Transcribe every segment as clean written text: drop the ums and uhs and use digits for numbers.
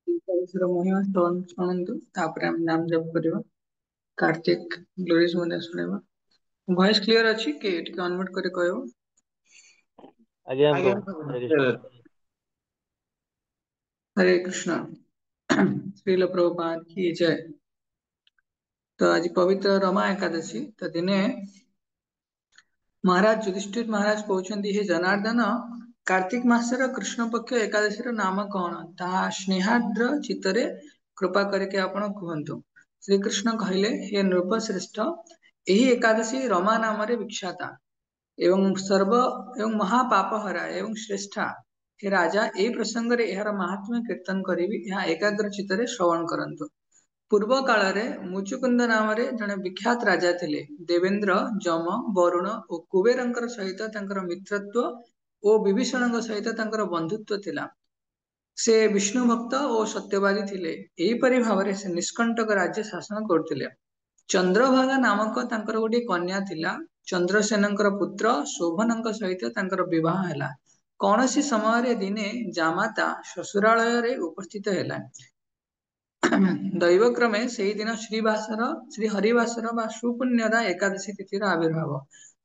ଏକାଦଶୀର ମହିମା ଶୁଣନ୍ତୁ, ତାପରେ ଆମେ ନାମ ଜପ କରିବା। कार्तिक ग्लोरीज मैंने सुनेगा। वॉइस क्लियर अच्छी के ଟିକେ ଅନମ୍ୟୁଟ କରି କହିବ। ଆଜ୍ଞା ଆଜ୍ଞା ପ୍ରଭୁ ପ୍ରଭୁ। ହରେ କୃଷ୍ଣ। हरे कृष्णा। श्रील प्रभुपाद की जय। तो आज पवित्र रमा एकादशी तो दिने महाराज युधिष्ठिर महाराज कहते हे जनार्दन कार्तिक मासर कृष्ण पक्ष एकादशी नाम कौन ता स्नेहाद्र चित्तरे कृपा करके आपण कहतु। श्री कृष्ण कहले हे नृपश्रेष्ठ यही एकादशी रमा नाम विख्याता एवं सर्व एवं महापापहरा एवं श्रेष्ठा। हे राजा ए प्रसंग रे यार महात्म्य कीर्तन करी यहाँ एकाग्र चित्तरे श्रवण करंतु। पूर्व काल रे मुचुकुंद नाम रे जने विख्यात राजा थिले। देवेंद्र जम वरुण और कुबेरंकर सहित तांकर मित्रत्व और विभीषणଙ୍କ सहित तांकर बंधुत्व थिला। से विष्णु भक्त और सत्यवादी थिले। एही परि भावरे से निष्कंटक राज्य शासन करथिले। चंद्रभागा नामक तांकर गोटे कन्या थिला। चंद्रसेनଙ୍କର पुत्र शोभनଙ୍କ सहित तांकर विवाह ହେଲା। कौनसी समय दिने जामाता ससुरालय रे उपस्थित ହେଲା। दैवक्रमे से दिन श्रीवासर श्री हरिवासर व सुपुण्यदा एकादशी तिथिर आविर्भाव।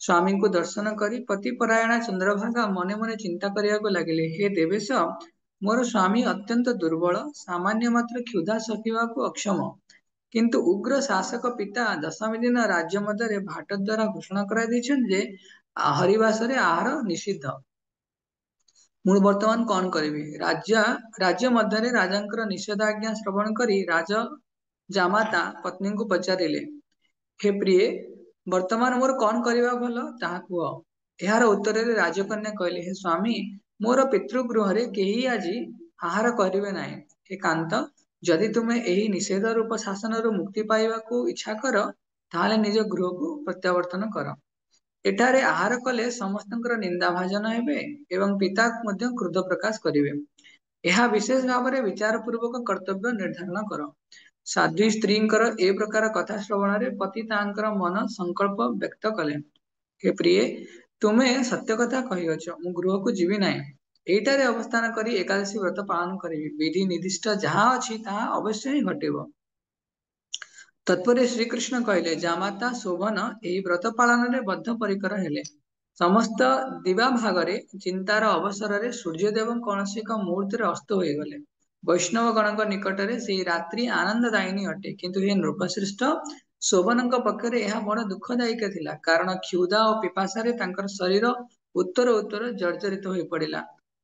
स्वामी को दर्शन करी पतिपरायणा चंद्रभागा मने मने चिंता करिया लगिले हे देवेश मोर स्वामी अत्यंत दुर्बल सामान्य मात्र क्षुधा सकिवा को अक्षम किंतु उग्र शासक पिता दशमी दिन राज्य मध्य भाट द्वारा घोषणा करा जे हरिवासरे आहार निषिद्ध। ମୁଁ ବର୍ତ୍ତମାନ କଣ କରିବି राज्य ମଧ୍ୟରେ ରାଜାଙ୍କର ନିଷେଧାଜ୍ଞା ଶ୍ରବଣ କରି ରାଜ ଜାମାତା ପତ୍ନୀଙ୍କୁ ପଚାରିଲେ हे प्रिय ବର୍ତ୍ତମାନ ମୋର କଣ କରିବା ଭଲ ତାହା କୁହ। ଏହାର ଉତ୍ତରରେ ରାଜକନ୍ୟା କହିଲେ हे ସ୍ୱାମୀ ମୋର ପିତୃଗୃହରେ କେହି ଆଜି ଆହାର କରିବେ ନାହିଁ। हे କାନ୍ତ ଯଦି ତୁମେ ଏହି ନିଷେଧ ରୂପ ଶାସନରୁ ମୁକ୍ତି ପାଇବାକୁ ଇଚ୍ଛା କର ତାହେଲେ ନିଜ ଗୃହକୁ ପ୍ରତ୍ୟାବର୍ତ୍ତନ କର। ଏଠାରେ ଆହାର କଲେ ସମସ୍ତଙ୍କର ନିନ୍ଦା ଭାଜନ ହେବେ ଏବଂ ପିତା ମଧ୍ୟ କ୍ରୋଧ ପ୍ରକାଶ କରିବେ। ଏହା ବିଶେଷ ଭାବରେ ବିଚାର ପୂର୍ବକ କର୍ତ୍ତବ୍ୟ ନିର୍ଦ୍ଧାରଣ କର। ସାଧ୍ୱୀ ସ୍ତ୍ରୀଙ୍କର ଏ ପ୍ରକାର କଥା ଶ୍ରବଣରେ ପତି ତାଙ୍କର ମନ ସଂକଳ୍ପ ବ୍ୟକ୍ତ କଲେ हे ପ୍ରିୟ ତୁମେ ସତ୍ୟ କଥା କହିଅଛ ମୁଁ ଗୃହକୁ ଯିବି ନାହିଁ। ଏଇଟାରେ ଅବସ୍ଥାନ କରି ଏକାଦଶୀ ବ୍ରତ ପାଳନ କରିବି ବିଧି ନିର୍ଦ୍ଦିଷ୍ଟ ଯାହା ଅଛି ତାହା ଅବଶ୍ୟ ହିଁ ଘଟିବ। ତତ୍ପରେ ଶ୍ରୀକୃଷ୍ଣ କହିଲେ ଜାମାତା ଶୋଭନ ଏହି ବ୍ରତ ପାଳନରେ ବଦ୍ଧ ପରିକର ହେଲେ। ସମସ୍ତ ଦିବା ଭାଗରେ ଚିନ୍ତାର ଅବସରରେ ସୂର୍ଯ୍ୟଦେବ କୌଣସି ଏକ ମୁହୂର୍ତ୍ତରେ ଅସ୍ତ ହୋଇଗଲେ। ବୈଷ୍ଣବ ଗଣଙ୍କ ନିକଟରେ ସେହି ରାତ୍ରି ଆନନ୍ଦଦାୟିନୀ ଅଟେ କିନ୍ତୁ ହେ ନୃପଶ୍ରେଷ୍ଠ ଶୋଭନଙ୍କ ପକ୍ଷରେ ଏହା ବଡ଼ ଦୁଃଖଦାୟକ ଥିଲା କାରଣ କ୍ଷୁଧା ଓ ପିପାସାରେ ତାଙ୍କର ଶରୀର ଉତ୍ତର ଉତ୍ତର ଜର୍ଜରିତ ହୋଇ ପଡ଼ିଲା।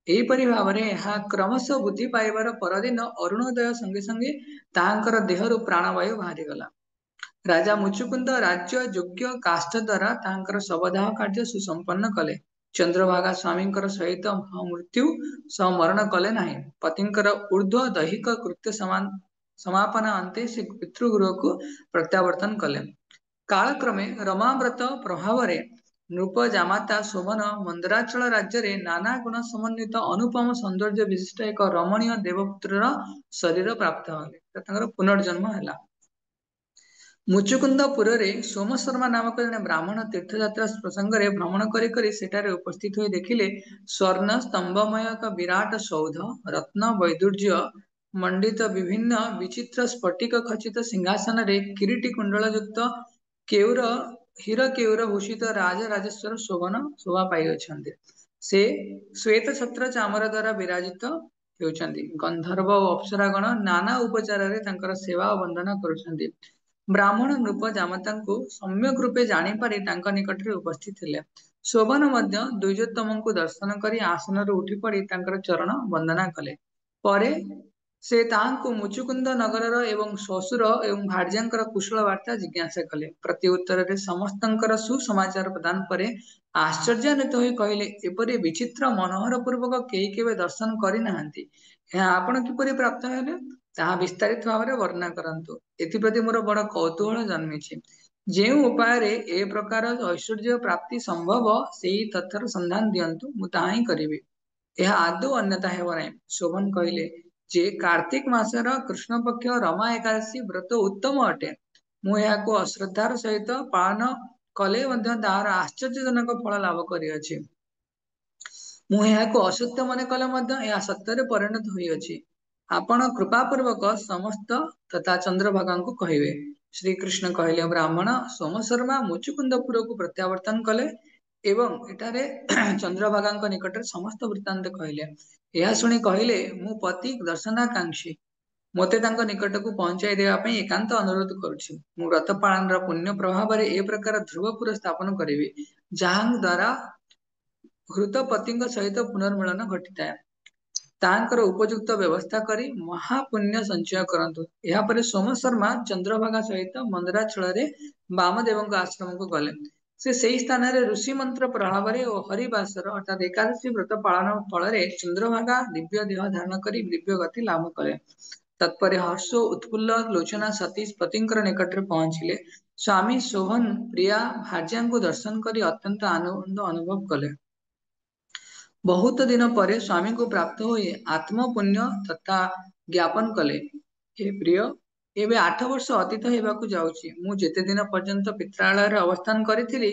ଏହିପରି ଭାବରେ ଏହା କ୍ରମଶଃ ବୃଦ୍ଧି ପାଇବାର ପରଦିନ ଅରୁଣୋଦୟ ସଙ୍ଗେ ସଙ୍ଗେ ତାହାଙ୍କର ଦେହରୁ ପ୍ରାଣବାୟୁ ବାହାରିଗଲା। ରାଜା ମୁଚୁକୁନ୍ଦ ରାଜ୍ୟ ଯୋଗ୍ୟ କାଷ୍ଠ ଦ୍ୱାରା ତାହାଙ୍କର ଶବଦାହ କାର୍ଯ୍ୟ ସୁସମ୍ପନ୍ନ କଲେ। ଚନ୍ଦ୍ରଭାଗା ସ୍ୱାମୀଙ୍କର ସହିତ ମୃତ୍ୟୁ ସହ ମରଣ କଲେ ନାହିଁ। ପତିଙ୍କର ଊର୍ଦ୍ଧ୍ୱ ଦୈହିକ କୃତ୍ୟ ସମାପନ ଅନ୍ତେ ସେ ପିତୃଗୃହକୁ ପ୍ରତ୍ୟାବର୍ତ୍ତନ କଲେ। କାଳକ୍ରମେ ରମାବ୍ରତ ପ୍ରଭାବରେ ନୃପ ଜାମାତା ଶୋଭନ ମନ୍ଦରାଚଳ ରାଜ୍ୟରେ ନାନା ଗୁଣ ସମନ୍ୱିତ ଅନୁପମ ସୌନ୍ଦର୍ଯ୍ୟ ବିଶିଷ୍ଟ ଏକ ରମଣୀୟ ଦେବପୁତ୍ରର ଶରୀର ପ୍ରାପ୍ତ ହେଲେ। ତାଙ୍କର ପୁନର୍ଜନ୍ମ ହେଲା। ମୁଚୁକୁନ୍ଦପୁରରେ ସୋମ ଶର୍ମା ନାମକ ଜଣେ ବ୍ରାହ୍ମଣ ତୀର୍ଥଯାତ୍ରା ପ୍ରସଙ୍ଗରେ ଭ୍ରମଣ କରି କରି ସେଠାରେ ଉପସ୍ଥିତ ହୋଇ ଦେଖିଲେ ସ୍ୱର୍ଣ୍ଣ ସ୍ତମ୍ଭମୟ ଏକ ବିରାଟ ସୌଧ ରତ୍ନ ବୈଦୁର୍ଯ୍ୟ ମଣ୍ଡିତ ବିଭିନ୍ନ ବିଚିତ୍ର ସ୍ଫଟିକ ଖଚିତ ସିଂହାସନରେ କିରୀଟି କୁଣ୍ଡଳ ଯୁକ୍ତ କେଉର ହୀର କେଉର ଭୂଷିତ ରାଜରାଜେଶ୍ୱର ଶୋଭନ ଶୋଭା ପାଇଅଛନ୍ତି। ସେ ଶ୍ଵେତ ଛତ୍ର ଚାମର ଦ୍ୱାରା ବିରାଜିତ ହେଉଛନ୍ତି। ଗନ୍ଧର୍ବ ଓ ଅପ୍ସରାଗଣ ନାନା ଉପଚାରରେ ତାଙ୍କର ସେବା ଓ ବନ୍ଦନା କରୁଛନ୍ତି। ବ୍ରାହ୍ମଣ ନୃପ ଜାମତାଙ୍କୁ ସମ୍ୟକ ରୂପେ ଜାଣିପାରି ତାଙ୍କ ନିକଟରେ ଉପସ୍ଥିତ ଥିଲେ। ଶୋଭନ ମଧ୍ୟ ଦ୍ୱିଜୋତ୍ତମଙ୍କୁ ଦର୍ଶନ କରି ଆସନରୁ ଉଠି ପଡ଼ି ତାଙ୍କର ଚରଣ ବନ୍ଦନା କଲେ। ପରେ ସେ ତାହାଙ୍କୁ ମୁଚୁକୁନ୍ଦ ନଗରର ଏବଂ ଶ୍ୱଶୁର ଏବଂ ଭାର୍ଯ୍ୟାଙ୍କର କୁଶଳ ବାର୍ତ୍ତା ଜିଜ୍ଞାସା କଲେ। ପ୍ରତି ଉତ୍ତରରେ ସମସ୍ତଙ୍କର ସୁସମାଚାର ପ୍ରଦାନ ପରେ ଆଶ୍ଚର୍ଯ୍ୟାନ୍ୱିତ ହୋଇ କହିଲେ ଏପରି ବିଚିତ୍ର ମନୋହର ପୂର୍ବକ କେହି କେବେ ଦର୍ଶନ କରିନାହାନ୍ତି। ଏହା ଆପଣ କିପରି ପ୍ରାପ୍ତ ହେଲେ ତାହା ବିସ୍ତାରିତ ଭାବରେ ବର୍ଣ୍ଣନା କରନ୍ତୁ। ଏଥିପ୍ରତି ମୋର ବଡ଼ କୌତୂହଳ ଜନ୍ମିଛି। ଯେଉଁ ଉପାୟରେ ଏ ପ୍ରକାର ଐଶ୍ୱର୍ଯ୍ୟ ପ୍ରାପ୍ତି ସମ୍ଭବ ସେହି ତଥ୍ୟର ସନ୍ଧାନ ଦିଅନ୍ତୁ ମୁଁ ତାହା ହିଁ କରିବି। ଏହା ଆଦୌ ଅନ୍ୟଥା ହେବ ନାହିଁ। ଶୋଭନ କହିଲେ ଯେ କାର୍ତ୍ତିକ ମାସର କୃଷ୍ଣ ପକ୍ଷ ରମା ଏକାଦଶୀ ବ୍ରତ ଉତ୍ତମ ଅଟେ। ମୁଁ ଏହାକୁ ଅଶ୍ରଦ୍ଧାର ସହିତ ପାଳନ କଲେ ମଧ୍ୟ ତାହାର ଆଶ୍ଚର୍ଯ୍ୟଜନକ ଫଳ ଲାଭ କରିଅଛି। ମୁଁ ଏହାକୁ ଅସତ୍ୟ ମନେ କଲେ ମଧ୍ୟ ଏହା ସତ୍ୟରେ ପରିଣତ ହୋଇଅଛି। ଆପଣ କୃପାପୂର୍ବକ ସମସ୍ତ ତଥା ଚନ୍ଦ୍ରଭାଗାଙ୍କୁ କହିବେ। ଶ୍ରୀକୃଷ୍ଣ କହିଲେ, ବ୍ରାହ୍ମଣ ସୋମଶର୍ମା ମୁଚୁକୁନ୍ଦପୁରକୁ ପ୍ରତ୍ୟାବର୍ତ୍ତନ କଲେ ଏବଂ ଏଠାରେ ଚନ୍ଦ୍ରଭାଗାଙ୍କ ନିକଟରେ ସମସ୍ତ ବୃତ୍ତାନ୍ତ କହିଲେ। ଏହା ଶୁଣି କହିଲେ, ମୁଁ ପତି ଦର୍ଶନାକାଂକ୍ଷୀ, ମୋତେ ତାଙ୍କ ନିକଟକୁ ପହଞ୍ଚାଇ ଦେବା ପାଇଁ ଏକାନ୍ତ ଅନୁରୋଧ କରୁଛି। ମୁଁ ବ୍ରତ ପାଳନର ପୁଣ୍ୟ ପ୍ରଭାବରେ ଏ ପ୍ରକାର ଧ୍ରୁବପୁର ସ୍ଥାପନ କରିବି, ଯାହା ଦ୍ୱାରା ହୃତ ପତିଙ୍କ ସହିତ ପୁନର୍ମିଳନ ଘଟିଥାଏ। ତାଙ୍କର ଉପଯୁକ୍ତ ବ୍ୟବସ୍ଥା କରି ମହାପୁଣ୍ୟ ସଞ୍ଚୟ କରନ୍ତୁ। ଏହାପରେ ସୋମ ଶର୍ମା ଚନ୍ଦ୍ରଭାଗା ସହିତ ମନ୍ଦରାଚଳରେ ବାମଦେବଙ୍କ ଆଶ୍ରମକୁ ଗଲେ। ସେ ସେହି ସ୍ଥାନରେ ଋଷି ମନ୍ତ୍ର ପ୍ରଭାବରେ ଓ ହରିବାସର ଅର୍ଥାତ୍ ଏକାଦଶୀ ବ୍ରତ ପାଳନ ଫଳରେ ଚନ୍ଦ୍ରଭାଗା ଦିବ୍ୟ ଦେହ ଧାରଣ କରି ଦିବ୍ୟ ଗତି ଲାଭ କଲେ। ତତ୍ପରେ ହର୍ଷ ଉତ୍ଫୁଲ୍ଲ ଲୋଚନା ସତୀଶ ପତିଙ୍କର ନିକଟରେ ପହଞ୍ଚିଲେ। ସ୍ୱାମୀ ଶୋଭନ ପ୍ରିୟା ଭାର୍ଯ୍ୟାଙ୍କୁ ଦର୍ଶନ କରି ଅତ୍ୟନ୍ତ ଆନନ୍ଦ ଅନୁଭବ କଲେ। ବହୁତ ଦିନ ପରେ ସ୍ୱାମୀଙ୍କୁ ପ୍ରାପ୍ତ ହୋଇ ଆତ୍ମପୁଣ୍ୟ ତଥା ଜ୍ଞାପନ କଲେ। ହେ ପ୍ରିୟ, ଏବେ 8 ବର୍ଷ ଅତୀତ ହେବାକୁ ଯାଉଛି। ମୁଁ ଯେତେ ଦିନ ପର୍ଯ୍ୟନ୍ତ ପିତ୍ରାଳୟରେ ଅବସ୍ଥାନ କରିଥିଲି,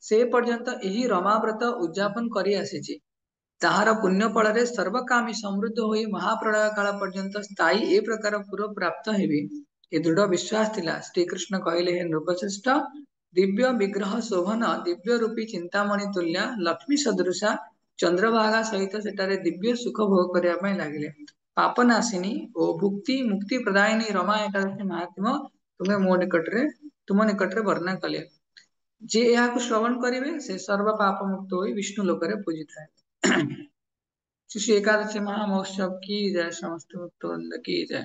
ସେ ପର୍ଯ୍ୟନ୍ତ ଏହି ରମାବ୍ରତ ଉଦ୍ଯାପନ କରି ଆସିଛି। ତାହାର ପୁଣ୍ୟ ଫଳରେ ସର୍ବକାମୀ ସମୃଦ୍ଧ ହୋଇ ମହାପ୍ରଳୟ କାଳ ପର୍ଯ୍ୟନ୍ତ ସ୍ଥାୟୀ ଏ ପ୍ରକାର ପୁର ପ୍ରାପ୍ତ ହେବି, ଏ ଦୃଢ ବିଶ୍ୱାସ ଥିଲା। ଶ୍ରୀକୃଷ୍ଣ କହିଲେ, ହେ ନୃପଶ୍ରେଷ୍ଠ, ଦିବ୍ୟ ବିଗ୍ରହ ଶୋଭନ ଦିବ୍ୟ ରୂପୀ ଚିନ୍ତାମଣି ତୁଲ୍ୟା ଲକ୍ଷ୍ମୀ ସଦୃଶା ଚନ୍ଦ୍ରଭାଗା ସହିତ ସେଠାରେ ଦିବ୍ୟ ସୁଖ ଭୋଗ କରିବା ପାଇଁ ଲାଗିଲେ। ପାପନାଶିନୀ ଓ ଭୁକ୍ତି ମୁକ୍ତି ପ୍ରଦାୟିନୀ ରମା ଏକାଦଶୀ ମାହାତ୍ମ୍ୟ ତୁମ ନିକଟରେ ବର୍ଣ୍ଣନା କଲେ। ଯିଏ ଏହାକୁ ଶ୍ରବଣ କରିବେ, ସେ ସର୍ବ ପାପ ମୁକ୍ତ ହୋଇ ବିଷ୍ଣୁ ଲୋକରେ ପୂଜିଥାଏ। श्री एकादशी महामहोत्सव की जय, समस्त भक्तवृंद की जय।